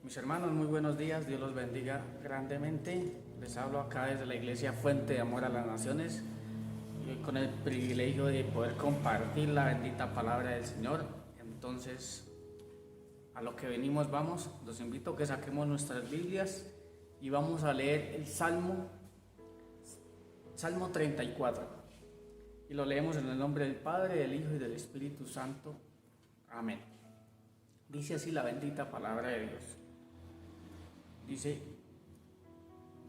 Mis hermanos, muy buenos días, Dios los bendiga grandemente. Les hablo acá desde la iglesia Fuente de Amor a las Naciones y hoy con el privilegio de poder compartir la bendita palabra del Señor. Entonces, a lo que venimos vamos, los invito a que saquemos nuestras Biblias y vamos a leer el Salmo 34. Y lo leemos en el nombre del Padre, del Hijo y del Espíritu Santo. Amén. Dice así la bendita palabra de Dios. Dice,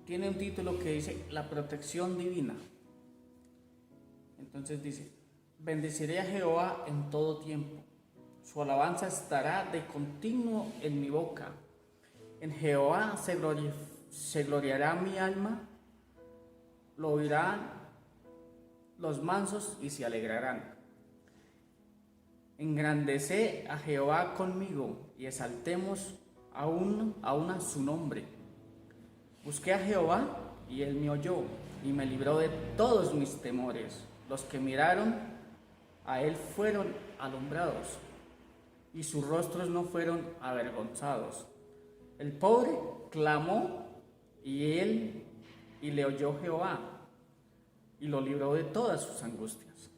tiene un título que dice la protección divina. Entonces dice, bendeciré a Jehová en todo tiempo, su alabanza estará de continuo en mi boca. En Jehová se gloriará mi alma, lo oirán los mansos y se alegrarán. Engrandecé a Jehová conmigo y exaltemos aún a su nombre. Busqué a Jehová y él me oyó y me libró de todos mis temores. Los que miraron a él fueron alumbrados y sus rostros no fueron avergonzados. El pobre clamó y le oyó Jehová y lo libró de todas sus angustias.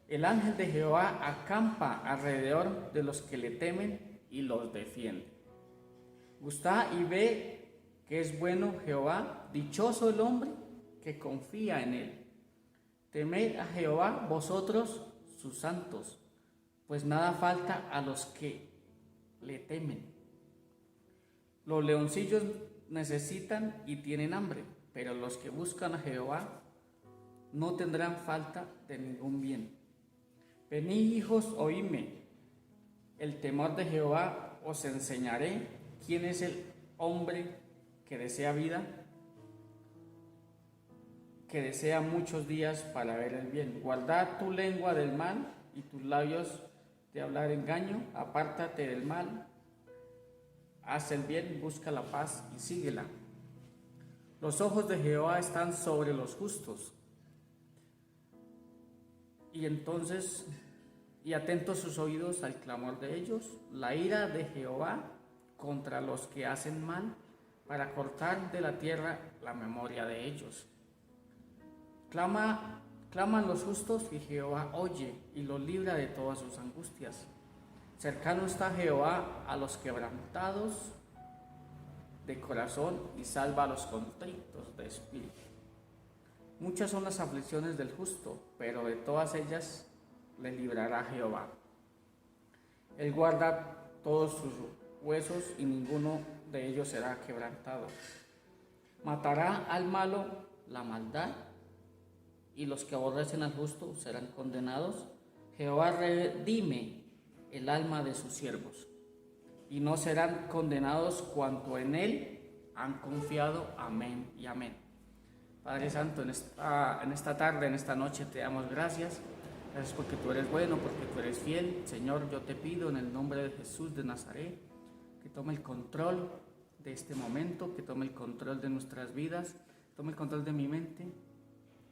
El ángel de Jehová acampa alrededor de los que le temen y los defiende. Gustad y ve que es bueno Jehová, dichoso el hombre que confía en él. Temed a Jehová vosotros sus santos, pues nada falta a los que le temen. Los leoncillos necesitan y tienen hambre, pero los que buscan a Jehová no tendrán falta de ningún bien. Venid, hijos, oídme. El temor de Jehová os enseñaré. ¿Quién es el hombre que desea vida? Que desea muchos días para ver el bien. Guardad tu lengua del mal y tus labios de hablar engaño. Apártate del mal. Haz el bien, busca la paz y síguela. Los ojos de Jehová están sobre los justos. Y atentos sus oídos al clamor de ellos, la ira de Jehová contra los que hacen mal, para cortar de la tierra la memoria de ellos. Claman los justos y Jehová oye y los libra de todas sus angustias. Cercano está Jehová a los quebrantados de corazón y salva a los contritos de espíritu. Muchas son las aflicciones del justo, pero de todas ellas le librará Jehová. Él guarda todos sus huesos y ninguno de ellos será quebrantado. Matará al malo la maldad y los que aborrecen al justo serán condenados. Jehová redime el alma de sus siervos y no serán condenados cuanto en él han confiado. Amén y amén. Padre Santo, en esta tarde, en esta noche te damos gracias. Gracias porque tú eres bueno, porque tú eres fiel. Señor, yo te pido en el nombre de Jesús de Nazaret que tome el control de este momento, que tome el control de nuestras vidas, tome el control de mi mente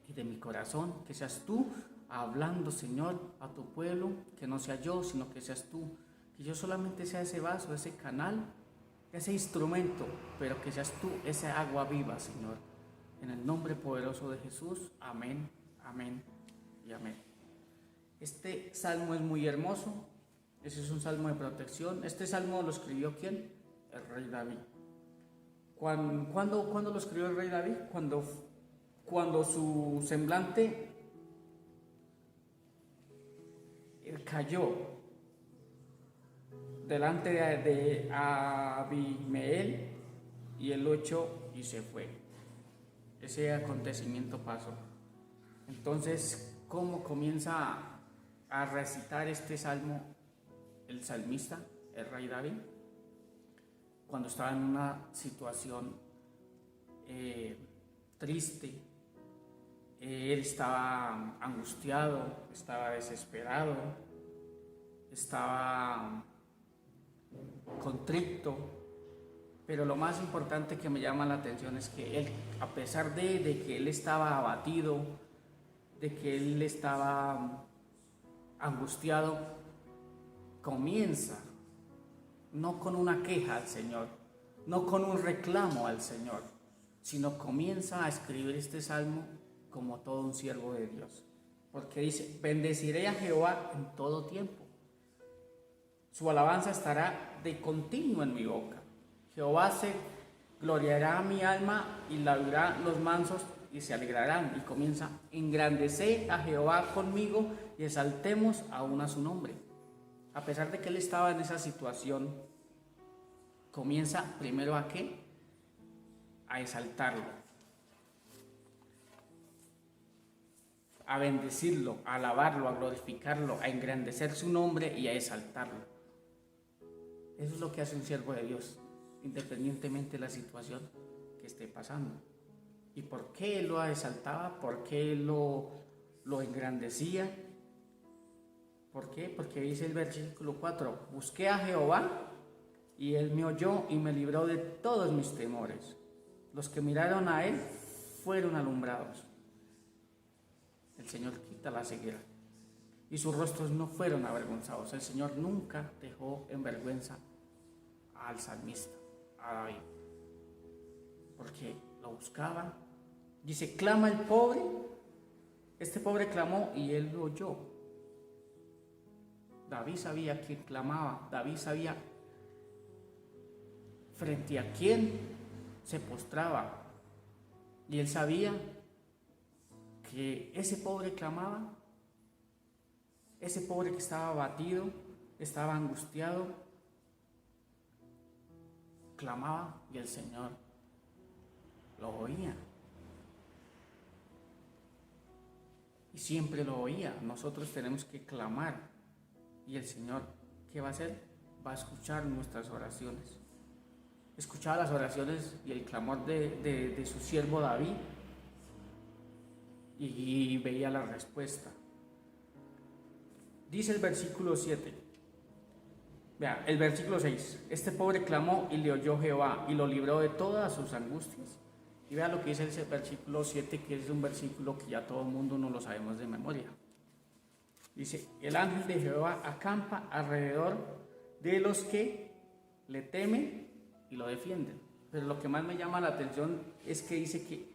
y de mi corazón. Que seas tú hablando, Señor, a tu pueblo, que no sea yo, sino que seas tú. Que yo solamente sea ese vaso, ese canal, ese instrumento, pero que seas tú esa agua viva, Señor. En el nombre poderoso de Jesús, amén, amén y amén. Este salmo es muy hermoso, ese es un salmo de protección. Este salmo lo escribió ¿quién? El rey David. ¿Cuándo lo escribió el rey David? Cuando su semblante cayó delante de Abimeel y él lo echó y se fue. Ese acontecimiento pasó. Entonces, ¿cómo comienza a recitar este salmo el salmista, el rey David? Cuando estaba en una situación triste, él estaba angustiado, estaba desesperado, estaba contrito. Pero lo más importante que me llama la atención es que él, a pesar de que él estaba abatido, de que él estaba angustiado, comienza no con una queja al Señor, no con un reclamo al Señor, sino comienza a escribir este salmo como todo un siervo de Dios. Porque dice, bendeciré a Jehová en todo tiempo. Su alabanza estará de continuo en mi boca. Jehová se gloriará a mi alma y la oirán los mansos y se alegrarán. Y comienza, engrandecé a Jehová conmigo y exaltemos aún a su nombre. A pesar de que él estaba en esa situación, comienza primero ¿a qué? A exaltarlo, a bendecirlo, a alabarlo, a glorificarlo, a engrandecer su nombre y a exaltarlo. Eso es lo que hace un siervo de Dios, independientemente de la situación que esté pasando. ¿Y por qué él lo exaltaba? ¿Por qué él lo engrandecía? ¿Por qué? Porque dice el versículo 4, busqué a Jehová y él me oyó y me libró de todos mis temores. Los que miraron a él fueron alumbrados. El Señor quita la ceguera y sus rostros no fueron avergonzados. El Señor nunca dejó en vergüenza al salmista, a David, porque lo buscaba. Dice, clama el pobre. Este pobre clamó y él lo oyó. David sabía quién clamaba. David sabía frente a quién se postraba. Y él sabía que ese pobre clamaba, ese pobre que estaba abatido, estaba angustiado, clamaba y el Señor lo oía. Y siempre lo oía. Nosotros tenemos que clamar y el Señor, ¿qué va a hacer? Va a escuchar nuestras oraciones. Escuchaba las oraciones y el clamor de su siervo David y veía la respuesta. Dice el versículo 7. Vea, el versículo 6. Este pobre clamó y le oyó Jehová y lo libró de todas sus angustias. Y vea lo que dice ese versículo 7, que es un versículo que ya todo el mundo no lo sabemos de memoria. Dice, el ángel de Jehová acampa alrededor de los que le temen y lo defienden. Pero lo que más me llama la atención es que dice que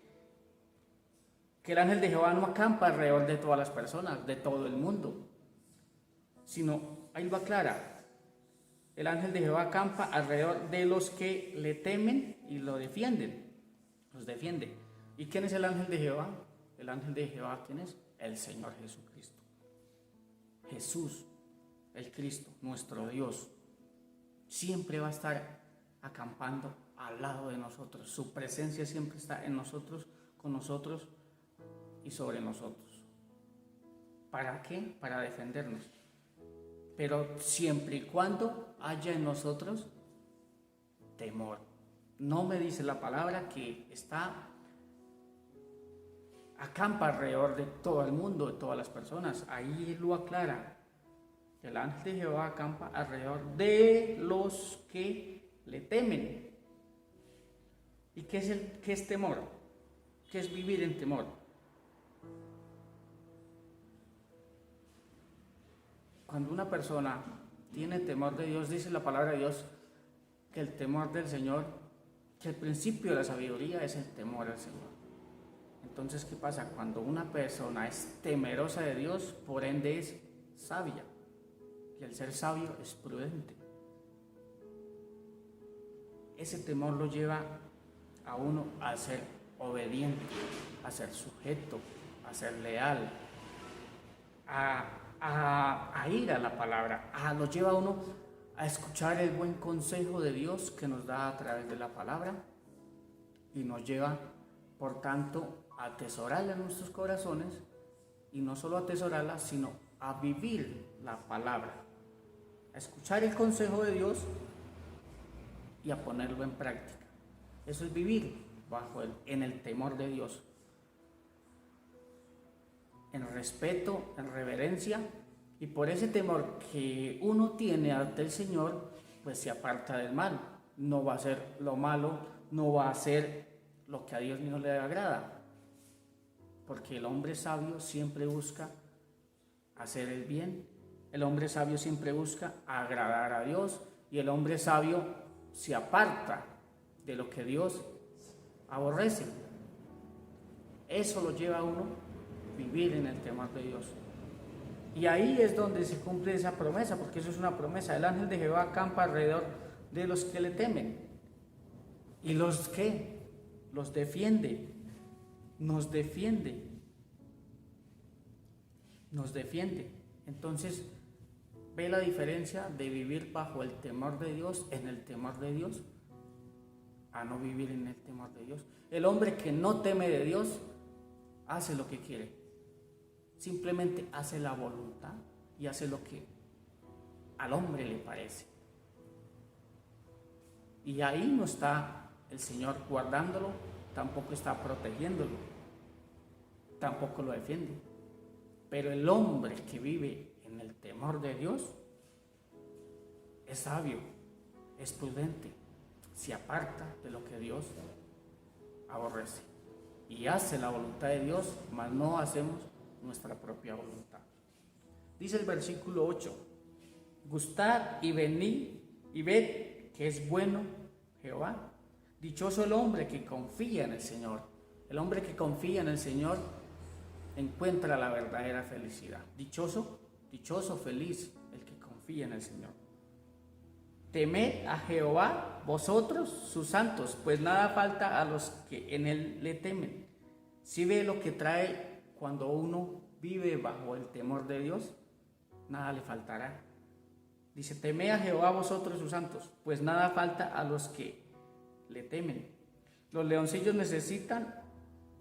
el ángel de Jehová no acampa alrededor de todas las personas, de todo el mundo, sino, ahí lo aclara, el ángel de Jehová acampa alrededor de los que le temen y lo defienden, los defiende. ¿Y quién es el ángel de Jehová? El ángel de Jehová, ¿quién es? El Señor Jesucristo. Jesús, el Cristo, nuestro Dios, siempre va a estar acampando al lado de nosotros. Su presencia siempre está en nosotros, con nosotros y sobre nosotros. ¿Para qué? Para defendernos. Pero siempre y cuando haya en nosotros temor. No me dice la palabra que acampa alrededor de todo el mundo, de todas las personas. Ahí lo aclara. El ángel de Jehová acampa alrededor de los que le temen. ¿Y qué es temor? ¿Qué es vivir en temor? Cuando una persona tiene temor de Dios, dice la palabra de Dios que el temor del Señor, que el principio de la sabiduría es el temor al Señor. Entonces, ¿qué pasa? Cuando una persona es temerosa de Dios, por ende es sabia. Y el ser sabio es prudente. Ese temor lo lleva a uno a ser obediente, a ser sujeto, a ser leal, a ir a la palabra, lo lleva a uno a escuchar el buen consejo de Dios que nos da a través de la palabra y nos lleva, por tanto, a atesorarla en nuestros corazones y no solo a atesorarla, sino a vivir la palabra, a escuchar el consejo de Dios y a ponerlo en práctica. Eso es vivir en el temor de Dios, en respeto, en reverencia, y por ese temor que uno tiene ante el Señor, pues se aparta del mal. No va a hacer lo malo, no va a hacer lo que a Dios no le agrada, porque el hombre sabio siempre busca hacer el bien, el hombre sabio siempre busca agradar a Dios y el hombre sabio se aparta de lo que Dios aborrece. Eso lo lleva a uno a vivir en el temor de Dios. Y ahí es donde se cumple esa promesa, porque eso es una promesa. El ángel de Jehová acampa alrededor de los que le temen. ¿Y los qué? Los defiende. Nos defiende. Nos defiende. Entonces, ve la diferencia de vivir bajo el temor de Dios, en el temor de Dios, a no vivir en el temor de Dios. El hombre que no teme de Dios hace lo que quiere. Simplemente hace la voluntad y hace lo que al hombre le parece. Y ahí no está el Señor guardándolo, tampoco está protegiéndolo, tampoco lo defiende. Pero el hombre que vive en el temor de Dios es sabio, es prudente, se aparta de lo que Dios aborrece y hace la voluntad de Dios, mas no hacemos nuestra propia voluntad. Dice el versículo 8: gustad y venid y ved que es bueno Jehová. Dichoso el hombre que confía en el Señor. El hombre que confía en el Señor encuentra la verdadera felicidad. Dichoso, feliz el que confía en el Señor. Temed a Jehová vosotros sus santos, pues nada falta a los que en él le temen. Si ve lo que trae cuando uno vive bajo el temor de Dios, nada le faltará. Dice: temed a Jehová vosotros sus santos, pues nada falta a los que le temen. Los leoncillos necesitan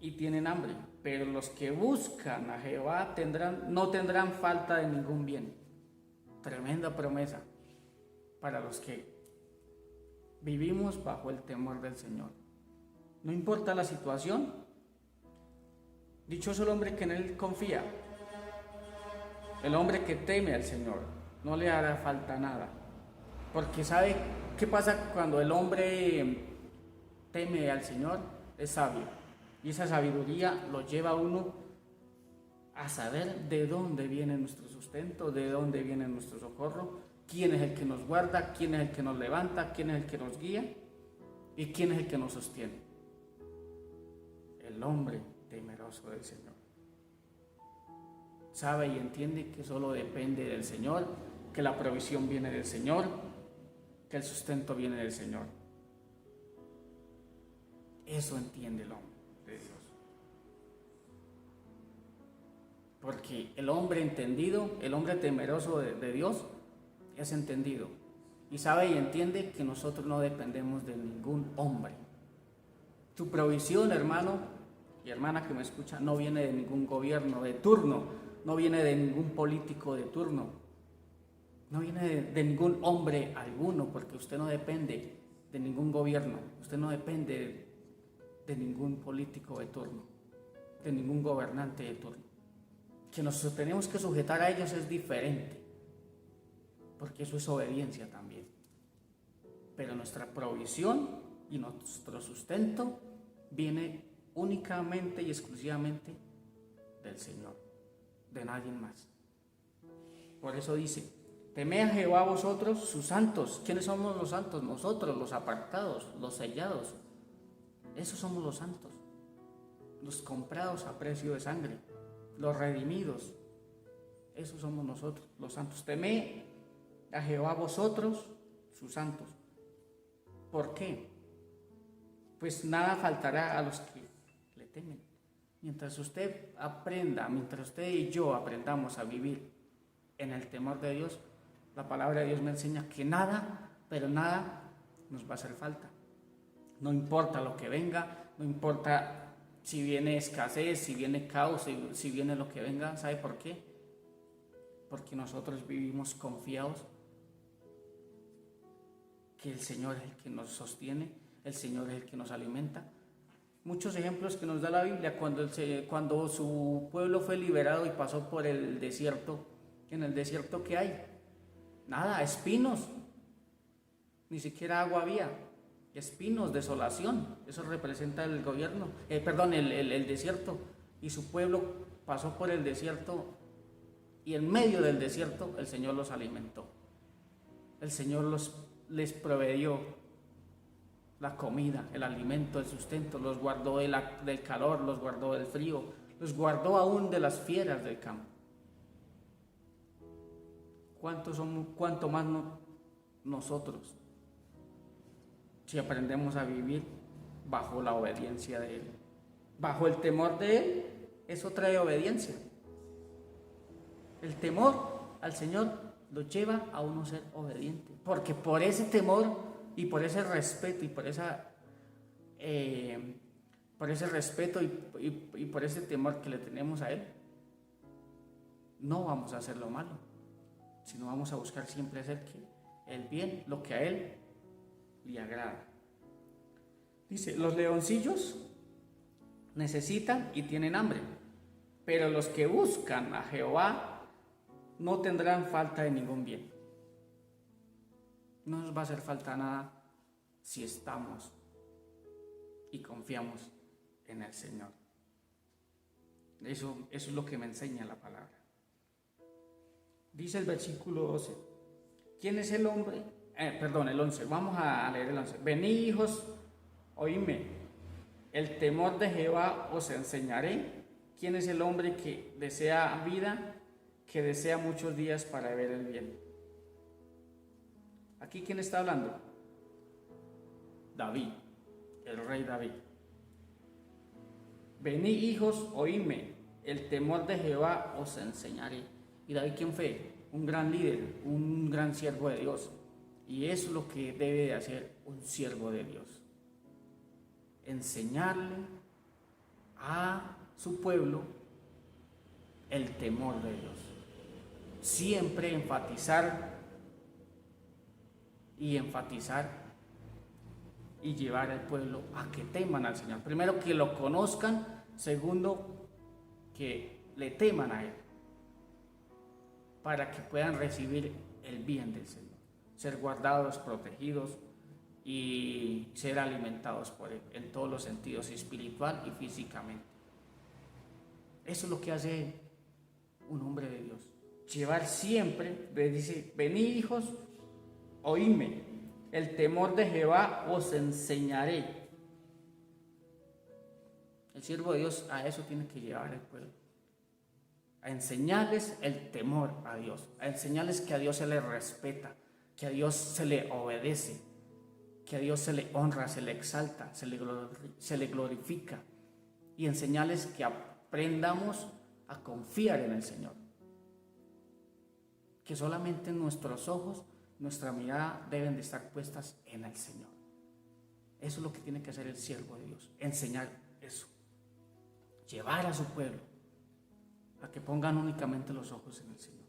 y tienen hambre, pero los que buscan a Jehová no tendrán falta de ningún bien. Tremenda promesa para los que vivimos bajo el temor del Señor. No importa la situación. Dichoso el hombre que en él confía. El hombre que teme al Señor, no le hará falta nada. Porque ¿sabe qué pasa cuando el hombre teme al Señor? Es sabio. Y esa sabiduría lo lleva a uno a saber de dónde viene nuestro sustento, de dónde viene nuestro socorro, quién es el que nos guarda, quién es el que nos levanta, quién es el que nos guía y quién es el que nos sostiene. El hombre temeroso del Señor sabe y entiende que solo depende del Señor, que la provisión viene del Señor, que el sustento viene del Señor. Eso entiende el hombre de Dios. Porque el hombre entendido, el hombre temeroso de Dios es entendido y sabe y entiende que nosotros no dependemos de ningún hombre. Tu provisión, hermano y hermana que me escucha, no viene de ningún gobierno de turno, no viene de ningún político de turno, no viene de ningún hombre alguno, porque usted no depende de ningún gobierno, usted no depende de ningún político de turno, de ningún gobernante de turno. Que nos tenemos que sujetar a ellos es diferente, porque eso es obediencia también. Pero nuestra provisión y nuestro sustento viene únicamente y exclusivamente del Señor, de nadie más. Por eso dice: temed a Jehová vosotros sus santos. ¿Quiénes somos los santos? Nosotros, los apartados, los sellados. Esos somos los santos, los comprados a precio de sangre, los redimidos. Esos somos nosotros, los santos. Temed a Jehová vosotros sus santos. ¿Por qué? Pues nada faltará a los que le temen. Mientras usted aprenda, mientras usted y yo aprendamos a vivir en el temor de Dios, la palabra de Dios me enseña que nada, pero nada nos va a hacer falta. No importa lo que venga, no importa si viene escasez, si viene caos, si viene lo que venga. ¿Sabe por qué? Porque nosotros vivimos confiados que el Señor es el que nos sostiene, el Señor es el que nos alimenta. Muchos ejemplos que nos da la Biblia: cuando su pueblo fue liberado y pasó por el desierto. En el desierto, ¿qué hay? Nada, espinos, ni siquiera agua había, espinos, desolación. Eso representa el el desierto. Y su pueblo pasó por el desierto, y en medio del desierto el Señor los alimentó. El Señor los les proveyó la comida, el alimento, el sustento, los guardó del calor, los guardó del frío, los guardó aún de las fieras del campo. ¿Cuánto más nosotros, si aprendemos a vivir bajo la obediencia de Él? Bajo el temor de Él, eso trae obediencia. El temor al Señor lo lleva a uno ser obediente, porque por ese temor y por ese respeto y por ese respeto y por ese temor que le tenemos a Él, no vamos a hacer lo malo, sino vamos a buscar siempre hacer el bien, lo que a Él le agrada. Dice, los leoncillos necesitan y tienen hambre, pero los que buscan a Jehová no tendrán falta de ningún bien. No nos va a hacer falta nada si estamos y confiamos en el Señor. Eso es lo que me enseña la palabra. Dice el versículo 12. ¿Quién es el hombre? El 11. Vamos a leer el 11. Venid, hijos, oídme. El temor de Jehová os enseñaré. ¿Quién es el hombre que desea vida, que desea muchos días para ver el bien? ¿Aquí quién está hablando? David, el rey David. Venid, hijos, oídme, el temor de Jehová os enseñaré. ¿Y David quién fue? Un gran líder, un gran siervo de Dios. Y eso es lo que debe de hacer un siervo de Dios. Enseñarle a su pueblo el temor de Dios. Siempre enfatizar y llevar al pueblo a que teman al Señor. Primero, que lo conozcan. Segundo, que le teman a Él, para que puedan recibir el bien del Señor, ser guardados, protegidos y ser alimentados por Él en todos los sentidos, espiritual y físicamente. Eso es lo que hace un hombre de Dios. Llevar siempre, dice, venid, hijos, oídme, el temor de Jehová os enseñaré. El siervo de Dios a eso tiene que llevar al pueblo, a enseñarles el temor a Dios, a enseñarles que a Dios se le respeta, que a Dios se le obedece, que a Dios se le honra, se le exalta, se le glorifica, y enseñarles que aprendamos a confiar en el Señor, que solamente nuestros ojos, nuestra mirada deben de estar puestas en el Señor. Eso es lo que tiene que hacer el siervo de Dios, enseñar eso, llevar a su pueblo a que pongan únicamente los ojos en el Señor.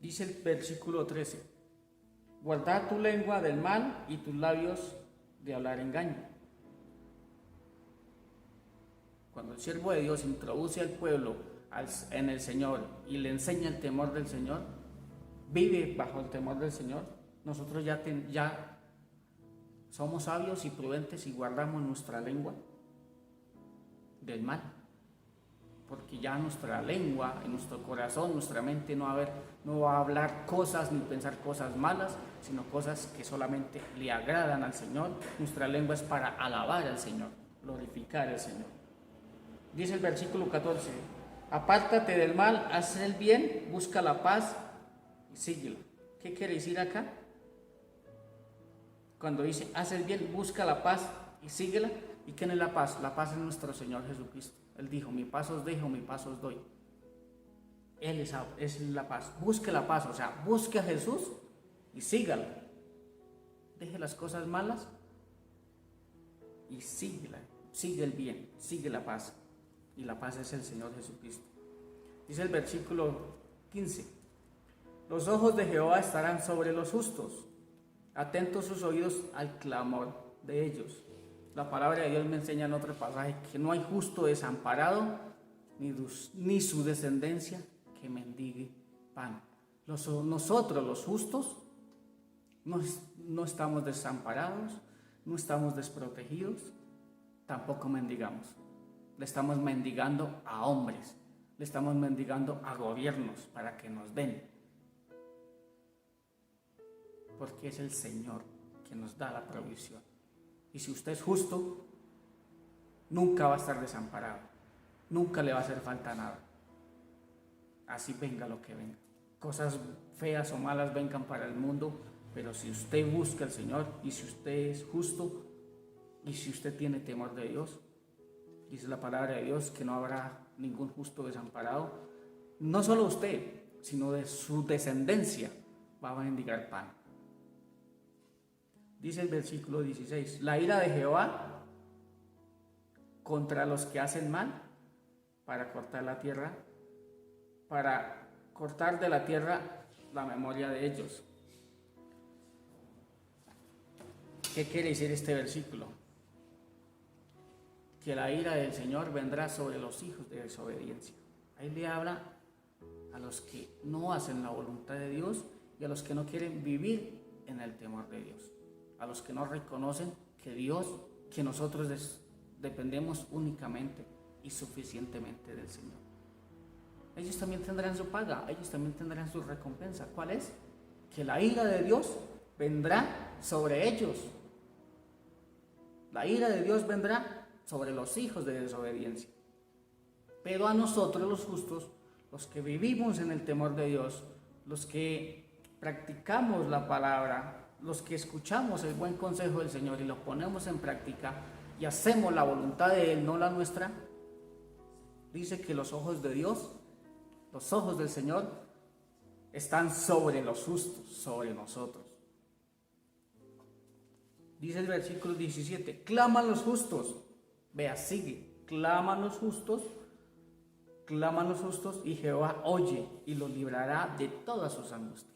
Dice el versículo 13, guardad tu lengua del mal y tus labios de hablar engaño. Cuando el siervo de Dios introduce al pueblo en el Señor y le enseña el temor del Señor, vive bajo el temor del Señor, nosotros ya somos sabios y prudentes y guardamos nuestra lengua del mal, porque ya nuestra lengua, en nuestro corazón, nuestra mente no va a hablar cosas ni pensar cosas malas, sino cosas que solamente le agradan al Señor. Nuestra lengua es para alabar al Señor, glorificar al Señor. Dice el versículo 14, apártate del mal, haz el bien, busca la paz y síguela. ¿Qué quiere decir acá? Cuando dice, haz el bien, busca la paz y síguela. ¿Y qué es la paz? La paz es nuestro Señor Jesucristo. Él dijo, mi paz os dejo, mi paz os doy. Él es la paz. Busque la paz, o sea, busque a Jesús y sígala. Deje las cosas malas y síguela. Sigue el bien, sigue la paz. Y la paz es el Señor Jesucristo. Dice el versículo 15, los ojos de Jehová estarán sobre los justos, atentos sus oídos al clamor de ellos. La palabra de Dios me enseña en otro pasaje que no hay justo desamparado, ni su descendencia que mendigue pan. Nosotros los justos no estamos desamparados, no estamos desprotegidos, tampoco mendigamos. Le estamos mendigando a hombres, le estamos mendigando a gobiernos para que nos den. porque es el Señor que nos da la provisión. Y si usted es justo, nunca va a estar desamparado, nunca le va a hacer falta nada. Así venga lo que venga, cosas feas o malas vengan para el mundo, pero si usted busca al Señor y si usted es justo y si usted tiene temor de Dios, dice la palabra de Dios que no habrá ningún justo desamparado. No solo usted, sino de su descendencia va a mendigar pan. Dice el versículo 16, la ira de Jehová contra los que hacen mal, para cortar la tierra, para cortar de la tierra la memoria de ellos. ¿Qué quiere decir este versículo? Que la ira del Señor vendrá sobre los hijos de desobediencia. Ahí le habla a los que no hacen la voluntad de Dios y a los que no quieren vivir en el temor de Dios, a los que no reconocen que Dios, que nosotros dependemos únicamente y suficientemente del Señor. Ellos también tendrán su paga, ellos también tendrán su recompensa. ¿Cuál es? Que la ira de Dios vendrá sobre ellos. La ira de Dios vendrá sobre los hijos de desobediencia. Pero a nosotros los justos, los que vivimos en el temor de Dios, los que practicamos la palabra, los que escuchamos el buen consejo del Señor y lo ponemos en práctica y hacemos la voluntad de Él, no la nuestra, dice que los ojos de Dios, los ojos del Señor, están sobre los justos, sobre nosotros. Dice el versículo 17, claman los justos, vea, sigue, claman los justos y Jehová oye y los librará de todas sus angustias.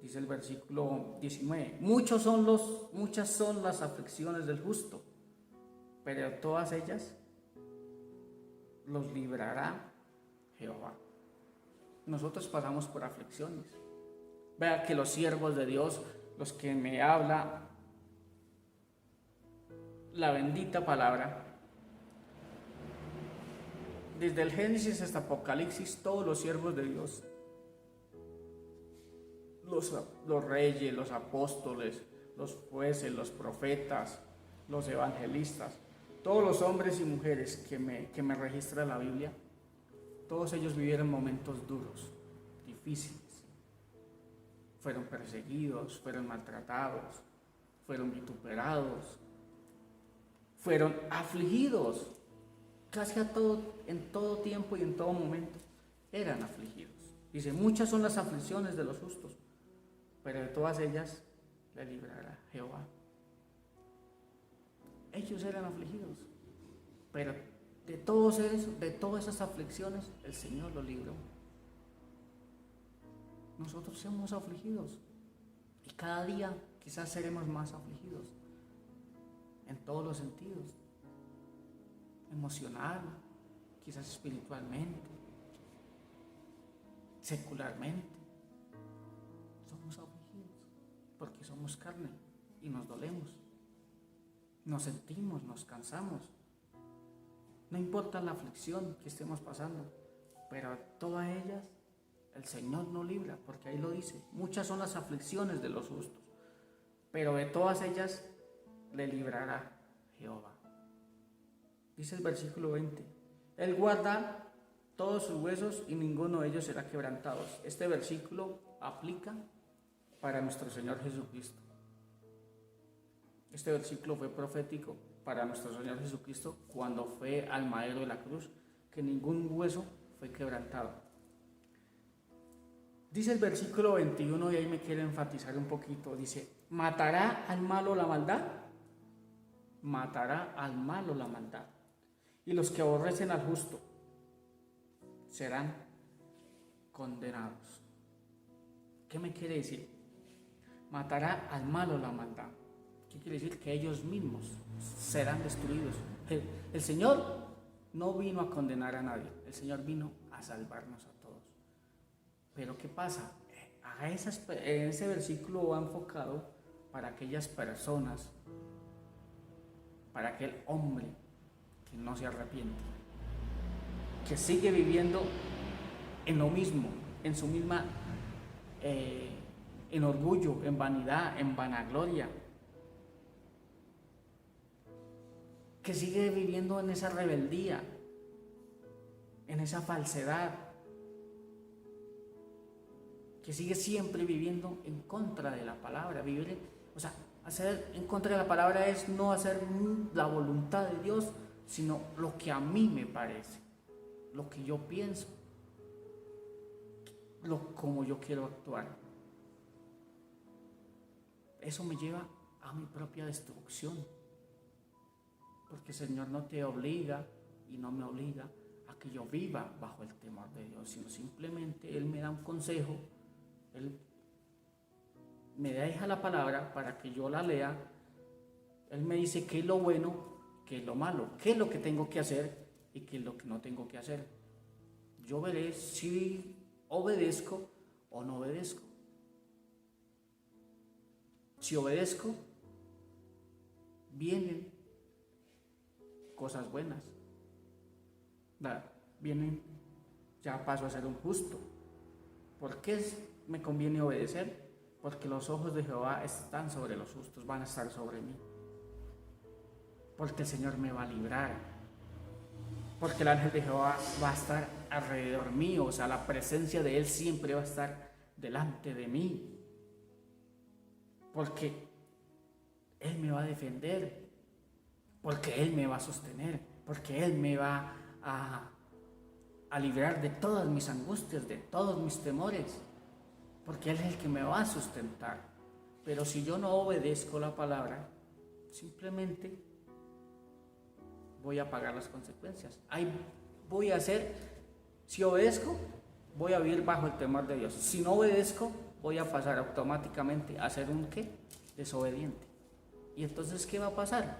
Dice el versículo 19, muchas son las aflicciones del justo, pero todas ellas los librará Jehová. Nosotros pasamos por aflicciones. Vea que los siervos de Dios, los que me habla la bendita palabra, desde el Génesis hasta Apocalipsis, todos los siervos de Dios, los reyes, los apóstoles, los jueces, los profetas, los evangelistas, todos los hombres y mujeres que me registra la Biblia, todos ellos vivieron momentos duros, difíciles. Fueron perseguidos, fueron maltratados, fueron vituperados, fueron afligidos. Casi en todo tiempo y en todo momento eran afligidos. Dice, muchas son las aflicciones de los justos, pero de todas ellas le librará Jehová. Ellos eran afligidos, pero de todas esas aflicciones el Señor los libró. Nosotros somos afligidos y cada día quizás seremos más afligidos en todos los sentidos, emocional, quizás espiritualmente, secularmente. Somos afligidos porque somos carne y nos dolemos, nos sentimos, nos cansamos. No importa la aflicción que estemos pasando, pero a todas ellas el Señor nos libra, porque ahí lo dice, muchas son las aflicciones de los justos, pero de todas ellas le librará Jehová. Dice el versículo 20, Él guarda todos sus huesos y ninguno de ellos será quebrantado. Este versículo aplica para nuestro Señor Jesucristo. Este versículo fue profético para nuestro Señor Jesucristo cuando fue al madero de la cruz, que ningún hueso fue quebrantado. Dice el versículo 21, y ahí me quiero enfatizar un poquito, dice, ¿matará al malo la maldad? Matará al malo la maldad. Y los que aborrecen al justo serán condenados. ¿Qué me quiere decir? Matará al malo la maldad. ¿Qué quiere decir? Que ellos mismos serán destruidos. El Señor no vino a condenar a nadie, el Señor vino a salvarnos a todos. Pero ¿qué pasa? En ese versículo va enfocado para aquellas personas, para aquel hombre que no se arrepiente, que sigue viviendo en lo mismo, en en orgullo, en vanidad, en vanagloria, que sigue viviendo en esa rebeldía, en esa falsedad, que sigue siempre viviendo en contra de la palabra. Hacer en contra de la palabra es no hacer la voluntad de Dios, sino lo que a mí me parece, lo que yo pienso, como yo quiero actuar. Eso me lleva a mi propia destrucción, porque el Señor no te obliga y no me obliga a que yo viva bajo el temor de Dios, sino simplemente Él me da un consejo, Él me deja la palabra para que yo la lea, Él me dice qué es lo bueno, qué es lo malo, qué es lo que tengo que hacer y qué es lo que no tengo que hacer. Yo veré si obedezco o no obedezco. Si obedezco, vienen cosas buenas. Ya paso a ser un justo. ¿Por qué me conviene obedecer? Porque los ojos de Jehová están sobre los justos, van a estar sobre mí. Porque el Señor me va a librar. Porque el ángel de Jehová va a estar alrededor mío, la presencia de Él siempre va a estar delante de mí. Porque Él me va a defender, porque Él me va a sostener, porque Él me va a librar de todas mis angustias, de todos mis temores, porque Él es el que me va a sustentar. Pero si yo no obedezco la palabra, simplemente voy a pagar las consecuencias. Si obedezco, voy a vivir bajo el temor de Dios. Si no obedezco, voy a pasar automáticamente a ser un desobediente. Y entonces, ¿qué va a pasar?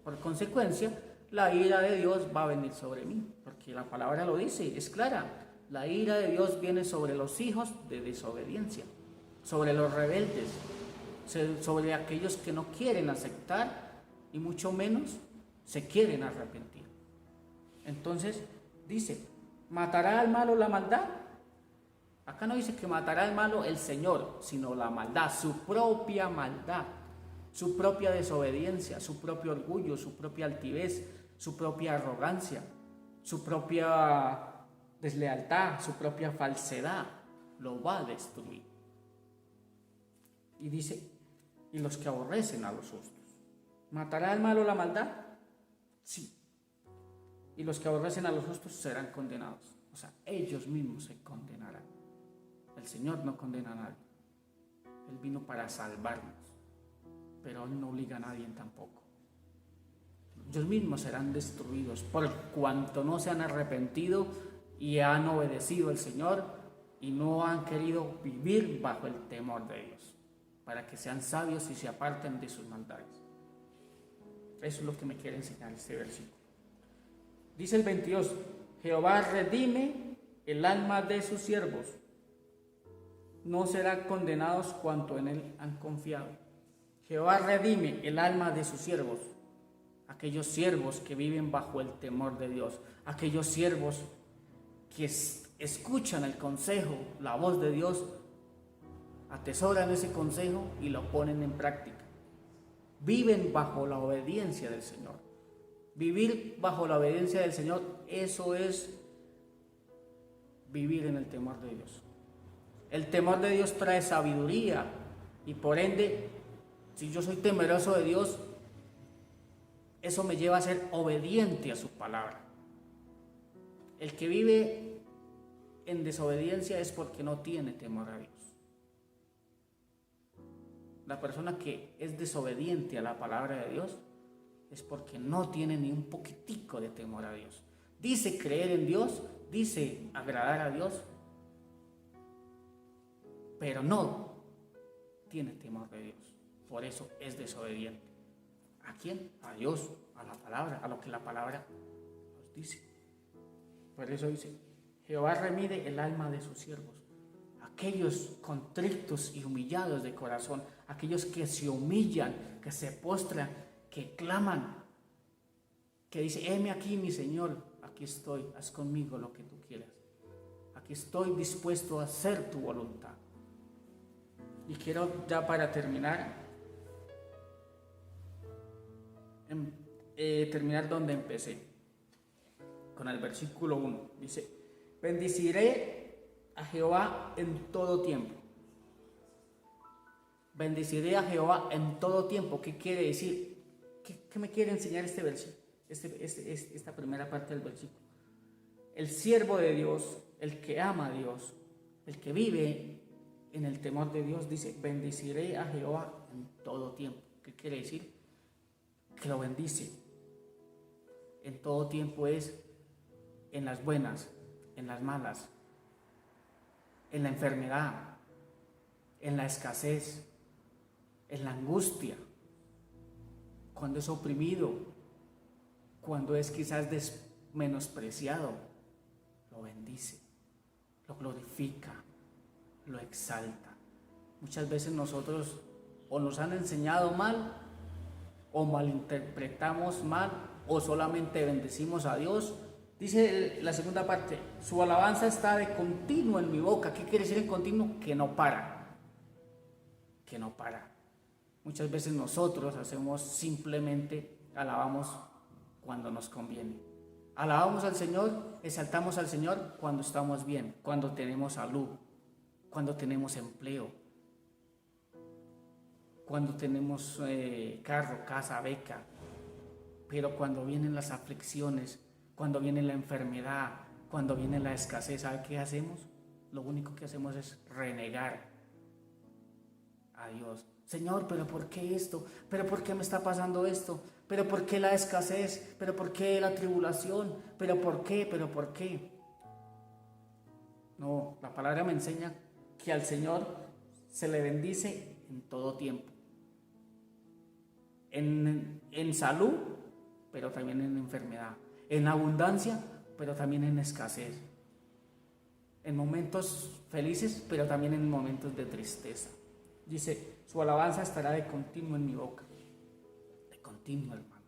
Por consecuencia, la ira de Dios va a venir sobre mí, porque la palabra lo dice, es clara. La ira de Dios viene sobre los hijos de desobediencia, sobre los rebeldes, sobre aquellos que no quieren aceptar y mucho menos se quieren arrepentir. Entonces dice, ¿matará al malo la maldad? Acá no dice que matará al malo el Señor, sino la maldad, su propia maldad, su propia desobediencia, su propio orgullo, su propia altivez, su propia arrogancia, su propia deslealtad, su propia falsedad, lo va a destruir. Y dice, y los que aborrecen a los justos. ¿Matará al malo la maldad? Sí. Y los que aborrecen a los justos serán condenados. Ellos mismos se condenarán. El Señor no condena a nadie. Él vino para salvarnos, pero Él no obliga a nadie tampoco. Ellos mismos serán destruidos por cuanto no se han arrepentido y han obedecido al Señor y no han querido vivir bajo el temor de Dios, para que sean sabios y se aparten de sus maldades. Eso es lo que me quiere enseñar este versículo. Dice el 22, Jehová redime el alma de sus siervos, no serán condenados cuanto en Él han confiado. Jehová redime el alma de sus siervos, aquellos siervos que viven bajo el temor de Dios, aquellos siervos que escuchan el consejo, la voz de Dios, atesoran ese consejo y lo ponen en práctica. Viven bajo la obediencia del Señor. Vivir bajo la obediencia del Señor, eso es vivir en el temor de Dios. El temor de Dios trae sabiduría y por ende, si yo soy temeroso de Dios, eso me lleva a ser obediente a su palabra. El que vive en desobediencia es porque no tiene temor a Dios. La persona que es desobediente a la palabra de Dios es porque no tiene ni un poquitico de temor a Dios. Dice creer en Dios, dice agradar a Dios, pero no tiene temor de Dios. Por eso es desobediente. ¿A quién? A Dios, a la palabra, a lo que la palabra nos dice. Por eso dice, Jehová remide el alma de sus siervos. Aquellos contritos y humillados de corazón, aquellos que se humillan, que se postran, que claman, que dice, heme aquí mi Señor, aquí estoy, haz conmigo lo que tú quieras. Aquí estoy dispuesto a hacer tu voluntad. Y quiero ya para terminar, terminar donde empecé, con el versículo 1. Dice, bendeciré a Jehová en todo tiempo. Bendeciré a Jehová en todo tiempo. ¿Qué quiere decir? ¿Qué me quiere enseñar este versículo? Esta primera parte del versículo. El siervo de Dios, el que ama a Dios, el que vive en el temor de Dios, dice, bendeciré a Jehová en todo tiempo. ¿Qué quiere decir? Que lo bendice. En todo tiempo es en las buenas, en las malas, en la enfermedad, en la escasez, en la angustia, cuando es oprimido, cuando es quizás menospreciado, lo bendice, lo glorifica, lo exalta. Muchas veces nosotros o nos han enseñado mal, o malinterpretamos mal, o solamente bendecimos a Dios. Dice la segunda parte, su alabanza está de continuo en mi boca. ¿Qué quiere decir en continuo? Que no para, que no para. Muchas veces nosotros hacemos simplemente, alabamos cuando nos conviene. Alabamos al Señor, exaltamos al Señor cuando estamos bien, cuando tenemos salud, cuando tenemos empleo, cuando tenemos carro, casa, beca. Pero cuando vienen las aflicciones, cuando viene la enfermedad, cuando viene la escasez, ¿sabe qué hacemos? Lo único que hacemos es renegar a Dios. Señor, ¿pero por qué esto? ¿Pero por qué me está pasando esto? ¿Pero por qué la escasez? ¿Pero por qué la tribulación? ¿Pero por qué? ¿Pero por qué? No, la palabra me enseña que al Señor se le bendice en todo tiempo. En salud, pero también en enfermedad. En abundancia, pero también en escasez. En momentos felices, pero también en momentos de tristeza. Dice, su alabanza estará de continuo en mi boca. De continuo, hermanos.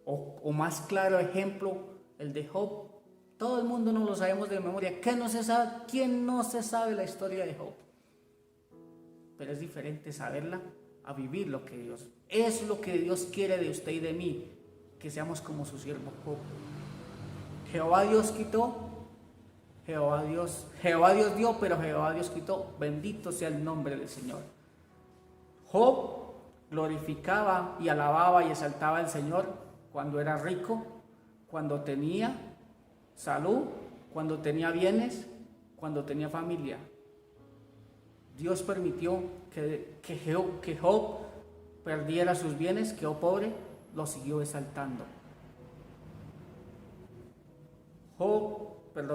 O más claro ejemplo, el de Job. Todo el mundo no lo sabemos de memoria. ¿Quién no se sabe la historia de Job? Pero es diferente saberla a vivir lo que Dios. Es lo que Dios quiere de usted y de mí. Que seamos como su siervo Job. Jehová Dios quitó. Jehová Dios dio, pero Jehová Dios quitó. Bendito sea el nombre del Señor. Job glorificaba y alababa y exaltaba al Señor cuando era rico, cuando tenía salud, cuando tenía bienes, cuando tenía familia. Dios permitió que Job perdiera sus bienes, quedó pobre, lo siguió exaltando.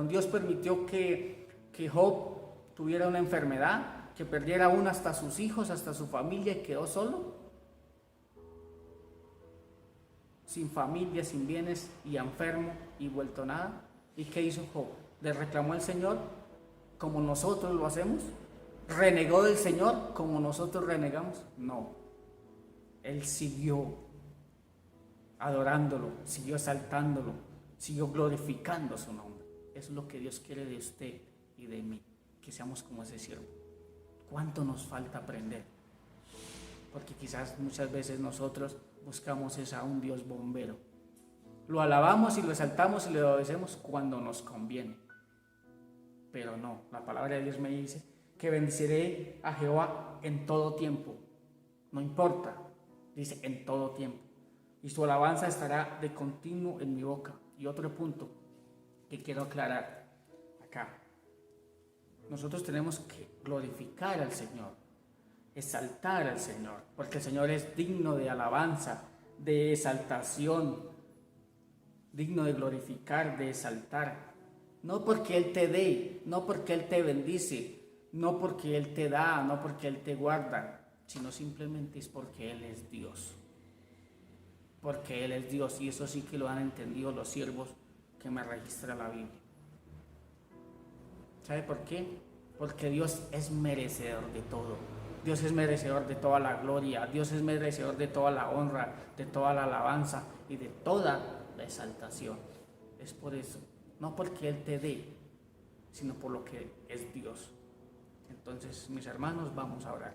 Dios permitió que Job tuviera una enfermedad, que perdiera aún hasta sus hijos, hasta su familia, y quedó solo, sin familia, sin bienes, y enfermo, y vuelto nada. ¿Y qué hizo Job? ¿Le reclamó al Señor como nosotros lo hacemos? ¿Renegó del Señor como nosotros renegamos? No. Él siguió adorándolo, siguió exaltándolo, siguió glorificando su nombre. Eso es lo que Dios quiere de usted y de mí, que seamos como ese siervo. ¿Cuánto nos falta aprender? Porque quizás muchas veces nosotros buscamos a un Dios bombero. Lo alabamos y lo exaltamos y le obedecemos cuando nos conviene. Pero no, la palabra de Dios me dice que bendeciré a Jehová en todo tiempo. No importa, dice en todo tiempo. Y su alabanza estará de continuo en mi boca. Y otro punto que quiero aclarar acá. Nosotros tenemos que glorificar al Señor, exaltar al Señor, porque el Señor es digno de alabanza, de exaltación, digno de glorificar, de exaltar. No porque Él te dé, no porque Él te bendice, no porque Él te da, no porque Él te guarda, sino simplemente es porque Él es Dios. Porque Él es Dios, y eso sí que lo han entendido los siervos que me registra la Biblia. ¿Sabe por qué? Porque Dios es merecedor de todo. Dios es merecedor de toda la gloria. Dios es merecedor de toda la honra, de toda la alabanza y de toda la exaltación. Es por eso, no porque Él te dé, sino por lo que es Dios. Entonces, mis hermanos, vamos a orar.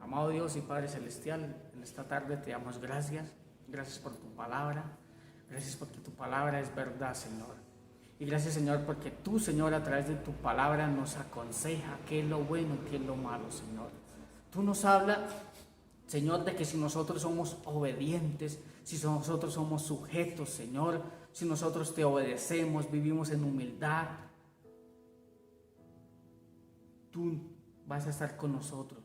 Amado Dios y Padre Celestial, en esta tarde te damos gracias. Gracias por tu palabra. Gracias porque tu palabra es verdad, Señor. Y gracias, Señor, porque tú, Señor, a través de tu palabra nos aconseja qué es lo bueno y qué es lo malo, Señor. Tú nos hablas, Señor, de que si nosotros somos obedientes, si nosotros somos sujetos, Señor, si nosotros te obedecemos, vivimos en humildad, tú vas a estar con nosotros.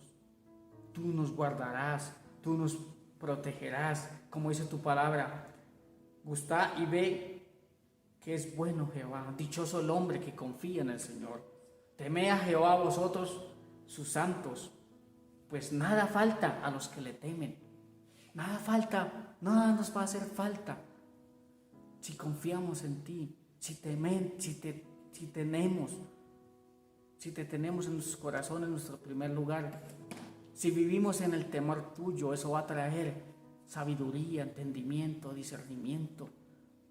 Tú nos guardarás, tú nos protegerás, como dice tu palabra. Gustá y ve que es bueno Jehová. Dichoso el hombre que confía en el Señor. Temed a Jehová vosotros, sus santos, pues nada falta a los que le temen. Nada falta, nada nos va a hacer falta. Si confiamos en ti, si te tenemos en nuestros corazones, en nuestro primer lugar, si vivimos en el temor tuyo, eso va a traer sabiduría, entendimiento, discernimiento.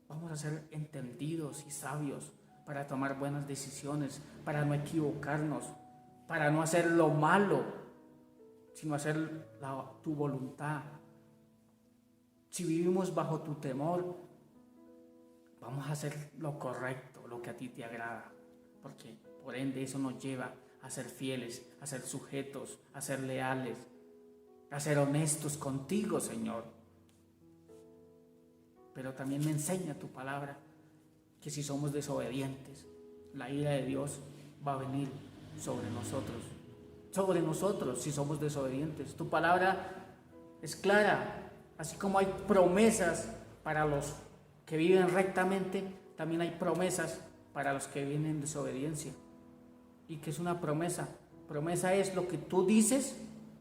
Vamos a ser entendidos y sabios para tomar buenas decisiones, para no equivocarnos, para no hacer lo malo, sino hacer tu voluntad. Si vivimos bajo tu temor, vamos a hacer lo correcto, lo que a ti te agrada, porque por ende eso nos lleva a ser fieles, a ser sujetos, a ser leales, a ser honestos contigo, Señor. Pero también me enseña tu palabra que si somos desobedientes, la ira de Dios va a venir sobre nosotros si somos desobedientes. Tu palabra es clara, así como hay promesas para los que viven rectamente, también hay promesas para los que viven en desobediencia. ¿Y qué es una promesa? Promesa es lo que tú dices,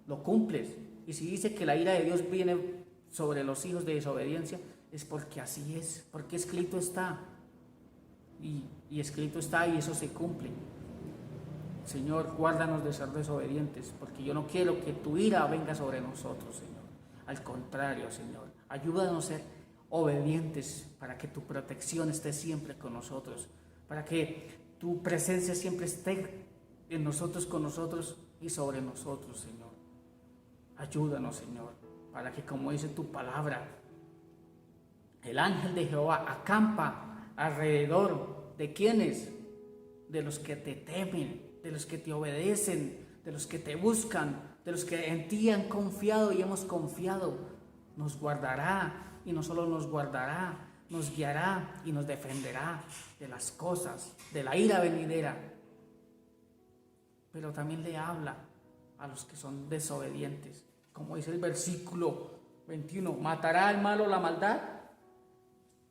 lo cumples. Y si dice que la ira de Dios viene sobre los hijos de desobediencia, es porque así es, porque escrito está. Y escrito está y eso se cumple. Señor, guárdanos de ser desobedientes, porque yo no quiero que tu ira venga sobre nosotros, Señor. Al contrario, Señor, ayúdanos a ser obedientes para que tu protección esté siempre con nosotros, para que tu presencia siempre esté en nosotros, con nosotros y sobre nosotros, Señor. Ayúdanos, Señor, para que, como dice tu palabra, el ángel de Jehová acampa alrededor de quienes, de los que te temen, de los que te obedecen, de los que te buscan, de los que en ti han confiado y hemos confiado. Nos guardará, y no solo nos guardará, nos guiará y nos defenderá de las cosas, de la ira venidera. Pero también le habla a los que son desobedientes, como dice el versículo 21, matará al malo la maldad,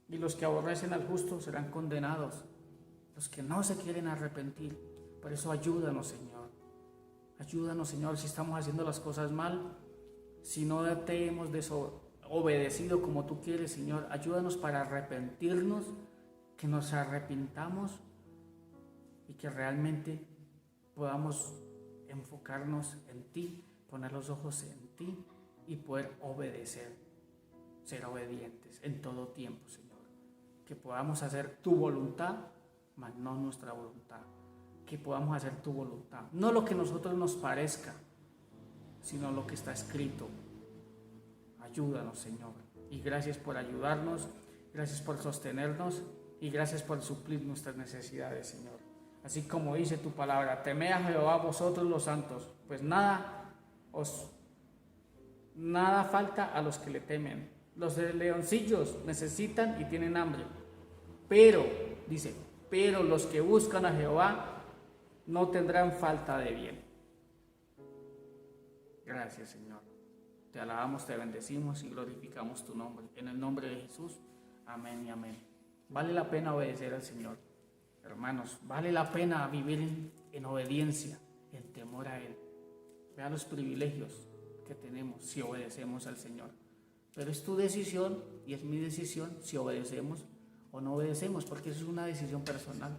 y los que aborrecen al justo serán condenados, los que no se quieren arrepentir. Por eso ayúdanos, Señor. Ayúdanos, Señor, si estamos haciendo las cosas mal, si no te hemos desobedecido como tú quieres, Señor. Ayúdanos para arrepentirnos, que nos arrepintamos y que realmente podamos enfocarnos en ti, poner los ojos en ti y poder obedecer, ser obedientes en todo tiempo, Señor. Que podamos hacer tu voluntad, mas no nuestra voluntad. Que podamos hacer tu voluntad, no lo que a nosotros nos parezca, sino lo que está escrito. Ayúdanos, Señor, y gracias por ayudarnos, gracias por sostenernos y gracias por suplir nuestras necesidades, Señor. Así como dice tu palabra, temed a Jehová vosotros los santos, pues nada falta a los que le temen. Los leoncillos necesitan y tienen hambre, pero, dice, pero los que buscan a Jehová no tendrán falta de bien. Gracias, Señor. Te alabamos, te bendecimos y glorificamos tu nombre. En el nombre de Jesús, amén y amén. Vale la pena obedecer al Señor. Hermanos, vale la pena vivir en obediencia, en temor a Él. Vea los privilegios que tenemos si obedecemos al Señor. Pero es tu decisión y es mi decisión si obedecemos o no obedecemos, porque eso es una decisión personal.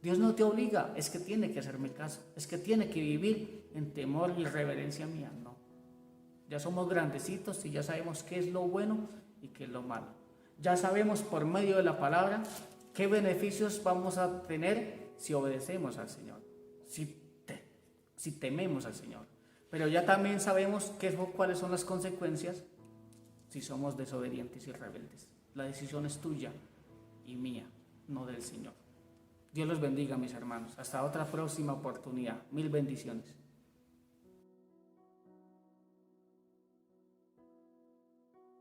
Dios no te obliga, es que tiene que hacerme caso, es que tiene que vivir en temor y reverencia mía. No. Ya somos grandecitos y ya sabemos qué es lo bueno y qué es lo malo. Ya sabemos por medio de la palabra qué beneficios vamos a tener si obedecemos al Señor, si tememos al Señor. Pero ya también sabemos cuáles son las consecuencias si somos desobedientes y rebeldes. La decisión es tuya y mía, no del Señor. Dios los bendiga, mis hermanos. Hasta otra próxima oportunidad. Mil bendiciones.